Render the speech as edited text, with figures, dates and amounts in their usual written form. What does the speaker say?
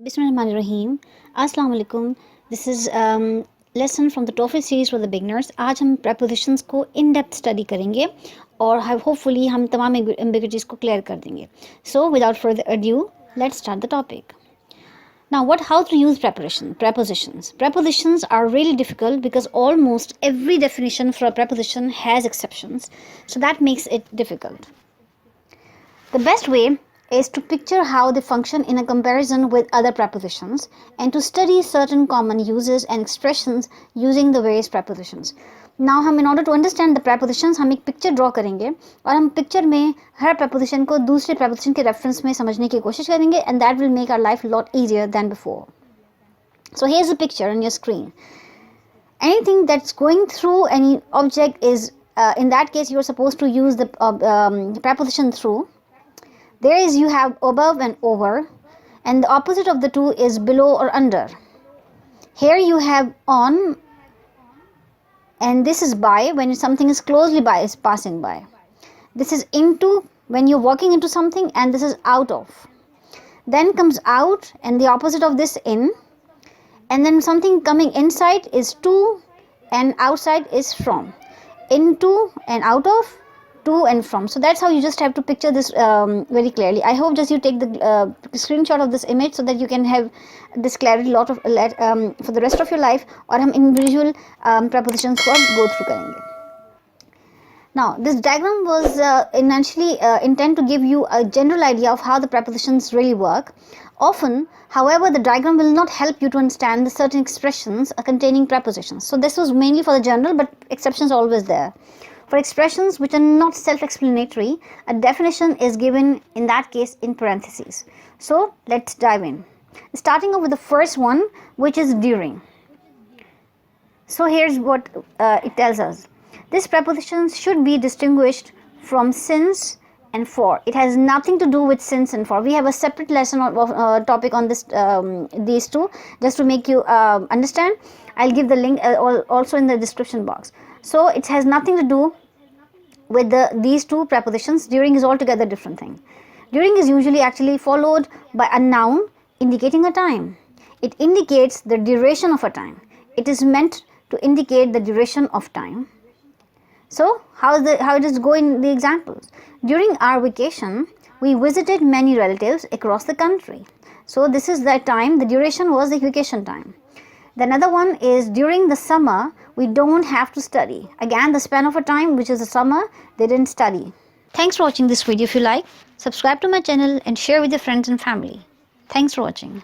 Bismillahirrahmanirrahim. Assalamu alaikum. This is lesson from the TOEFL series for the beginners. आज हम prepositions को in depth study करेंगे और hopefully हम तमाम ambiguities को clear कर देंगे. So without further ado, let's start the topic. Now, how to use prepositions? Prepositions are really difficult because almost every definition for a preposition has exceptions. So that makes it difficult. The best way is to picture how they function in a comparison with other prepositions and to study certain common uses and expressions using the various prepositions. Now हम in order to understand the prepositions हम एक picture draw करेंगे और हम picture में हर preposition को दूसरे preposition के reference में समझने की कोशिश करेंगे and that will make our life a lot easier than before. So here's a picture on your screen. Anything that's going through any object is in that case you're supposed to use the preposition through. There is you have above and over, and the opposite of the two is below or under. Here you have on, and this is by when something is closely by, is passing by. This is into when you're walking into something, and this is out of. Then comes out, and the opposite of this in, and then something coming inside is to, and outside is from. Into and out of, to and from. So that's how you just have to picture this very clearly. I hope just you take the screenshot of this image so that you can have this clarity for the rest of your life. और हम individual prepositions को go through करेंगे. Now this diagram was initially intended to give you a general idea of how the prepositions really work. Often, however, the diagram will not help you to understand the certain expressions containing prepositions. So this was mainly for the general, but exceptions are always there. For expressions which are not self-explanatory, a definition is given in that case in parentheses. So let's dive in. Starting off with the first one, which is during. So here's what it tells us. This preposition should be distinguished from since and for. It has nothing to do with since and for. We have a separate lesson of topic on this these two, just to make you understand. I'll give the link also in the description box. So it has nothing to do with these two prepositions. During is altogether different thing. During is usually actually followed by a noun indicating a time. It indicates the duration of a time. It is meant to indicate the duration of time. So how does it go in the examples? During our vacation, we visited many relatives across the country. So this is the time, the duration was the vacation time. The another one is during the summer, we don't have to study. Again, the span of a time, which is the summer, they didn't study. Thanks for watching this video. If you like, subscribe to my channel and share with your friends and family. Thanks for watching.